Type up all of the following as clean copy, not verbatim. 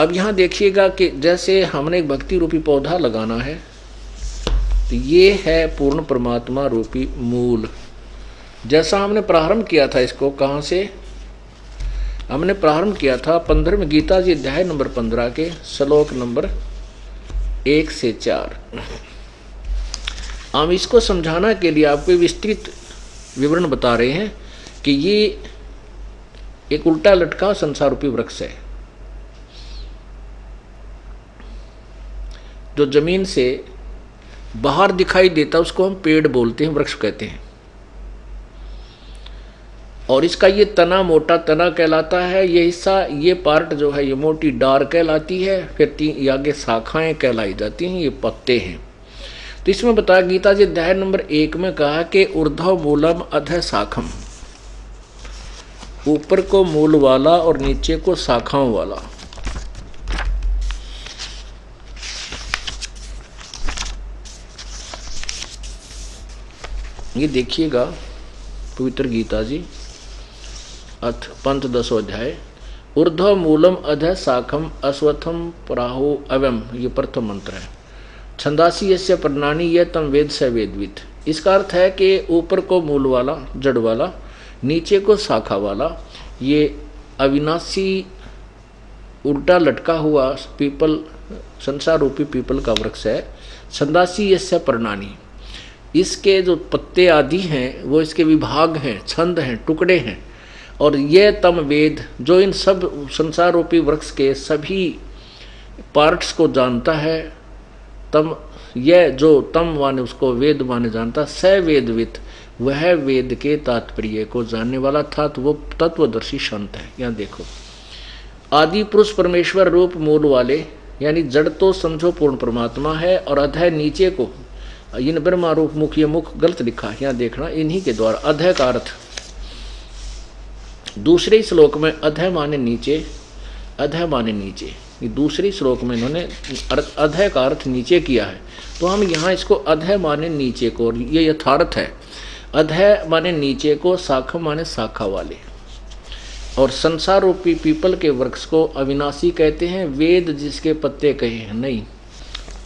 अब यहाँ देखिएगा कि जैसे हमने एक भक्ति रूपी पौधा लगाना है, तो ये है पूर्ण परमात्मा रूपी मूल। जैसा हमने प्रारंभ किया था, इसको कहाँ से हमने प्रारंभ किया था? 15वें गीता जी अध्याय नंबर 15 के श्लोक नंबर 1 से 4। हम इसको समझाना के लिए आपको विस्तृत विवरण बता रहे हैं कि ये एक उल्टा लटका संसार रूपी वृक्ष है, जो जमीन से बाहर दिखाई देता उसको हम पेड़ बोलते हैं, वृक्ष कहते हैं। और इसका ये तना मोटा तना कहलाता है, ये हिस्सा, ये पार्ट जो है ये मोटी डार कहलाती है, फिर 3 आगे शाखाएं कहलाई जाती हैं, ये पत्ते हैं। तो इसमें बताया गीता जी अध्याय नंबर 1 में कहा कि ऊर्ध्व मूलम अधः शाखम, ऊपर को मूल वाला और नीचे को शाखाओं वाला। ये देखिएगा पवित्र गीता जी अथ पंचदशो अध्याय, ऊर्ध्व मूलम अधः शाखम अश्वत्थम प्राहो अवम, ये प्रथम मंत्र है। छंदासी यस्य प्रणानी यह तम वेद स वेदवित। इसका अर्थ है कि ऊपर को मूल वाला जड़ वाला, नीचे को शाखा वाला, ये अविनाशी उल्टा लटका हुआ पीपल, संसार रूपी पीपल का वृक्ष है। छंदासी यस्य प्रणानी, इसके जो पत्ते आदि हैं वो इसके विभाग हैं, छंद हैं, टुकड़े हैं। और ये तम वेद, जो इन सब संसार रूपी वृक्ष के सभी पार्ट्स को जानता है, तम यह जो तम माने उसको वेद माने जानता, स वेदवित, वह वेद के तात्पर्य को जानने वाला था, तो वो तत्वदर्शी संत है। यहाँ देखो, आदि पुरुष परमेश्वर रूप मूल वाले, यानी जड़ तो समझो पूर्ण परमात्मा है, और अधः नीचे को इन ब्रह्मा रूप मुख, ये मुख गलत लिखा है, यहाँ देखना, इन्हीं के द्वारा अधः का अर्थ दूसरे श्लोक में अधः माने नीचे, अधः माने नीचे, ये दूसरे श्लोक में इन्होंने अधः का अर्थ नीचे किया है। तो हम यहाँ इसको अधः माने नीचे को, और ये यथार्थ है, अधः माने नीचे को, शाखा माने शाखा वाले। और संसार रूपी पीपल के वृक्ष को अविनाशी कहते हैं, वेद जिसके पत्ते कहे हैं, नहीं,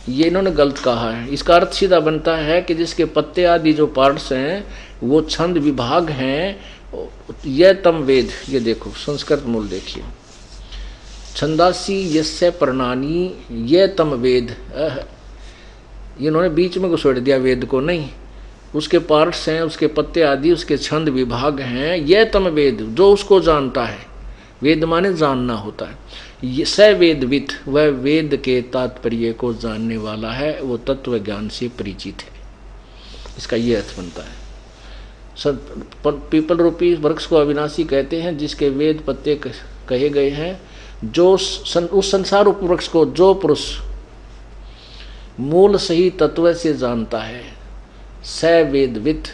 ये इन्होंने गलत कहा है। इसका अर्थ सीधा बनता है कि जिसके पत्ते आदि जो पार्ट्स हैं वो छंद विभाग हैं, यह तम वेद। ये देखो संस्कृत मूल देखिए, छंदासी यस्य प्रणानी ये तम वेद, इन्होंने बीच में घुसेड़ दिया वेद को, नहीं, उसके पार्ट्स हैं, उसके पत्ते आदि, उसके छंद विभाग हैं, ये तम वेद, जो उसको जानता है। वेद माने जानना होता है। ये स वेदवित, वह वेद के तात्पर्य को जानने वाला है, वो तत्व ज्ञान से परिचित है। इसका ये अर्थ बनता है। पीपल रूपी वृक्ष को अविनाशी कहते हैं, जिसके वेद पत्ते कहे गए हैं। जो उस संसार रूप वृक्ष को जो पुरुष मूल सही तत्व से जानता है, स वेदवित,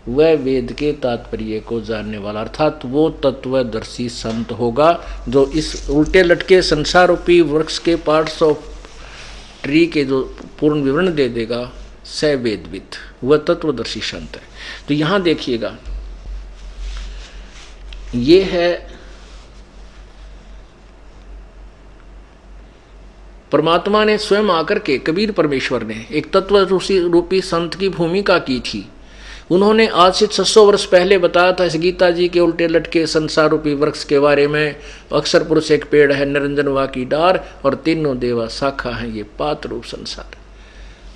वह वेद के तात्पर्य को जानने वाला, अर्थात वो तत्वदर्शी संत होगा, जो इस उल्टे लटके संसार रूपी वृक्ष के पार्ट्स ऑफ ट्री के जो पूर्ण विवरण दे देगा, स वेदवित, वह तत्वदर्शी संत है। तो यहाँ देखिएगा, ये है परमात्मा ने स्वयं आकर के, कबीर परमेश्वर ने एक तत्व रूपी संत की भूमिका की थी। उन्होंने आज से 600 वर्ष पहले बताया था इस गीता जी के उल्टे लटके संसार रूपी वृक्ष के बारे में। अक्षर पुरुष एक पेड़ है, निरंजन वा की डार, और तीनों देवा शाखा है, ये पात रूप संसार।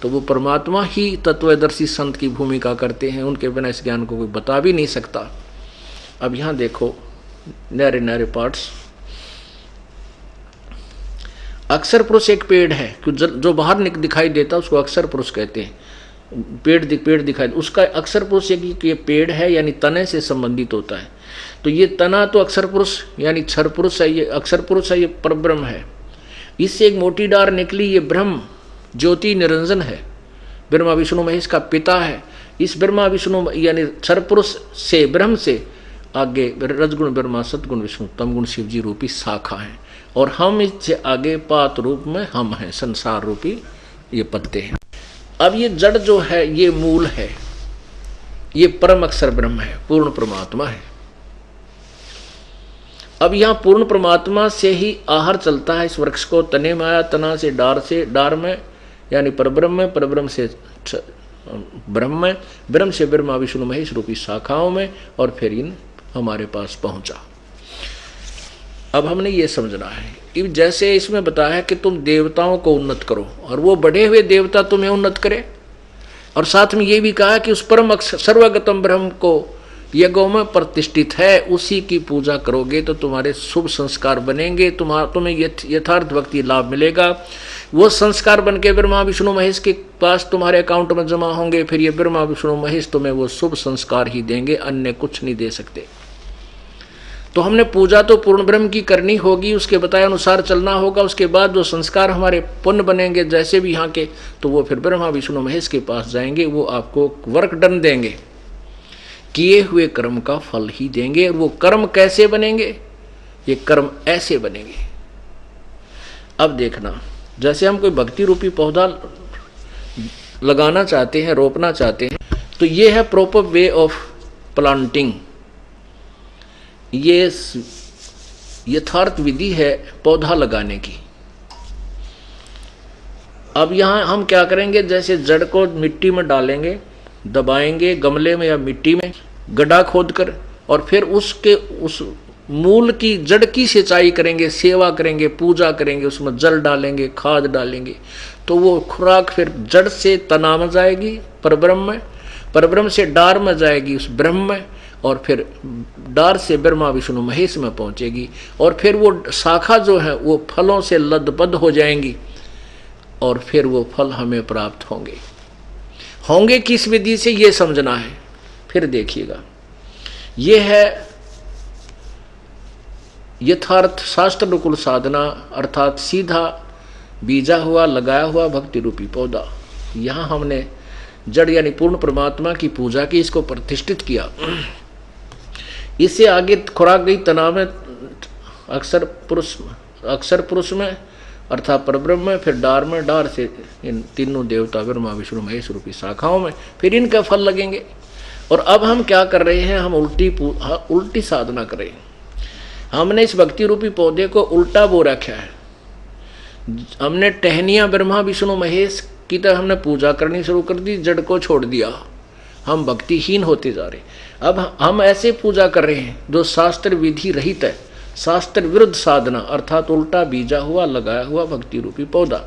तो वो परमात्मा ही तत्वदर्शी संत की भूमिका करते हैं, उनके बिना इस ज्ञान को कोई बता भी नहीं सकता। अब यहाँ देखो न्यारे न्यारे पार्ट्स। अक्षर पुरुष एक पेड़ है, जो बाहर दिखाई देता उसको अक्षर पुरुष कहते हैं। पेड़ दिखाई, उसका अक्षर पुरुष एक ये पेड़ है, यानी तने से संबंधित होता है। तो ये तना तो अक्षर पुरुष यानी क्षर पुरुष है, ये अक्षर पुरुष है, ये परब्रह्म है। इससे एक मोटी डार निकली, ये ब्रह्म ज्योति निरंजन है, ब्रह्मा विष्णु महेश का पिता है। इस ब्रह्मा विष्णु यानी क्षर पुरुष से, ब्रह्म से आगे रजगुण ब्रह्मा, सतगुण विष्णु, तमगुण शिव जी रूपी शाखा है, और हम इससे आगे पात रूप में हम हैं, संसार रूपी ये पत्ते हैं। अब ये जड़ जो है ये मूल है, ये परम अक्षर ब्रह्म है, पूर्ण परमात्मा है। अब यहाँ पूर्ण परमात्मा से ही आहार चलता है इस वृक्ष को, तने में आया, तना से डार में, यानी परब्रह्म में, परब्रह्म से ब्रह्म में, ब्रह्म से ब्रह्मा विष्णु महेश रूपी शाखाओं में, और फिर इन हमारे पास पहुंचा। अब हमने ये समझना है, जैसे इसमें बताया है कि तुम देवताओं को उन्नत करो और वो बढ़े हुए देवता तुम्हें उन्नत करे, और साथ में ये भी कहा कि उस परम सर्वगतम ब्रह्म को यज्ञों में प्रतिष्ठित है, उसी की पूजा करोगे तो तुम्हारे शुभ संस्कार बनेंगे, तुम्हें यथार्थ भक्ति लाभ मिलेगा। वो संस्कार बन के ब्रह्मा विष्णु महेश के पास तुम्हारे अकाउंट में जमा होंगे, फिर ये ब्रह्मा विष्णु महेश तुम्हें वो शुभ संस्कार ही देंगे, अन्य कुछ नहीं दे सकते। तो हमने पूजा तो पूर्ण ब्रह्म की करनी होगी, उसके बताए अनुसार चलना होगा। उसके बाद जो संस्कार हमारे पुण्य बनेंगे जैसे भी यहाँ के, तो वो फिर ब्रह्मा विष्णु महेश के पास जाएंगे, वो आपको वर्क डन देंगे, किए हुए कर्म का फल ही देंगे। और वो कर्म कैसे बनेंगे? ये कर्म ऐसे बनेंगे। अब देखना, जैसे हम कोई भक्ति रूपी पौधा लगाना चाहते हैं, रोपना चाहते हैं, तो ये है प्रॉपर वे ऑफ प्लांटिंग, ये यथार्थ विधि है पौधा लगाने की। अब यहाँ हम क्या करेंगे, जैसे जड़ को मिट्टी में डालेंगे, दबाएंगे गमले में या मिट्टी में गड्ढा खोदकर, और फिर उसके उस मूल की जड़ की सिंचाई करेंगे, सेवा करेंगे, पूजा करेंगे, उसमें जल डालेंगे, खाद डालेंगे, तो वो खुराक फिर जड़ से तना में जाएगी परब्रह्म में, परब्रह्म से डार में जाएगी उस ब्रह्म में, और फिर डार से ब्रह्मा विष्णु महेश में पहुंचेगी, और फिर वो शाखा जो है वो फलों से लदबद हो जाएंगी, और फिर वो फल हमें प्राप्त होंगे किस विधि से, ये समझना है। फिर देखिएगा, ये है यथार्थ शास्त्र अनुकूल साधना, अर्थात सीधा बीजा हुआ लगाया हुआ भक्ति रूपी पौधा। यहाँ हमने जड़ यानी पूर्ण परमात्मा की पूजा की, इसको प्रतिष्ठित किया। इससे आगे खुराक गई तना में, अक्षर पुरुष में अर्थात परब्रह्म में, फिर डार में, डार से इन तीनों देवता ब्रह्मा विष्णु महेश रूपी शाखाओं में, फिर इनका फल लगेंगे। और अब हम क्या कर रहे हैं, हम उल्टी साधना कर रहे हैं। हमने इस भक्ति रूपी पौधे को उल्टा बो रखा है। हमने टहनियाँ ब्रह्मा विष्णु महेश की तरह हमने पूजा करनी शुरू कर दी, जड़ को छोड़ दिया, हम भक्तिहीन होते जा रहे। अब हम ऐसे पूजा कर रहे हैं जो शास्त्र विधि रहित है, शास्त्र विरुद्ध साधना, अर्थात उल्टा बीजा हुआ लगाया हुआ भक्ति रूपी पौधा।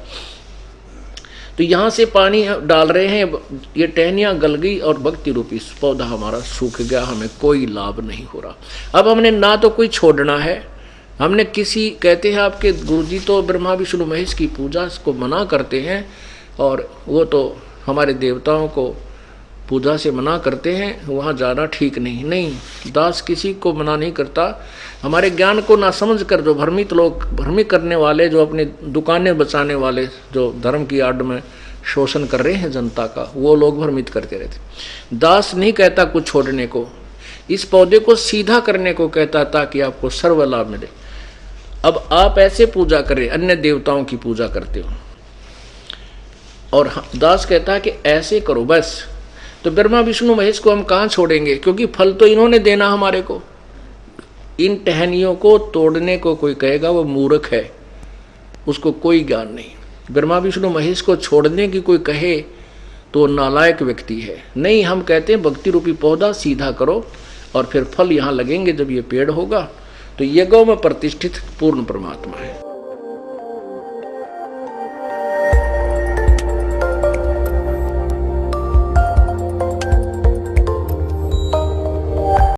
तो यहाँ से पानी डाल रहे हैं, ये टहनियाँ गल गई और भक्ति रूपी पौधा हमारा सूख गया, हमें कोई लाभ नहीं हो रहा। अब हमने ना तो कोई छोड़ना है, हमने किसी, कहते हैं आपके गुरुजी तो ब्रह्मा विष्णु महेश की पूजा को मना करते हैं, और वो तो हमारे देवताओं को पूजा से मना करते हैं, वहाँ जाना ठीक नहीं। दास किसी को मना नहीं करता। हमारे ज्ञान को ना समझ कर जो भ्रमित लोग, भ्रमित करने वाले, जो अपनी दुकानें बचाने वाले, जो धर्म की आड़ में शोषण कर रहे हैं जनता का, वो लोग भ्रमित करते रहते। दास नहीं कहता कुछ छोड़ने को, इस पौधे को सीधा करने को कहता, ताकि आपको सर्व लाभ मिले। अब आप ऐसे पूजा करें, अन्य देवताओं की पूजा करते हो, और दास कहता है कि ऐसे करो बस, तो ब्रह्मा विष्णु महेश को हम कहाँ छोड़ेंगे, क्योंकि फल तो इन्होंने देना हमारे को। इन टहनियों को तोड़ने को कोई कहेगा वो मूर्ख है, उसको कोई ज्ञान नहीं। ब्रह्मा विष्णु महेश को छोड़ने की कोई कहे तो नालायक व्यक्ति है। नहीं, हम कहते हैं भक्ति रूपी पौधा सीधा करो, और फिर फल यहाँ लगेंगे। जब ये पेड़ होगा तो यज्ञों में प्रतिष्ठित पूर्ण परमात्मा है।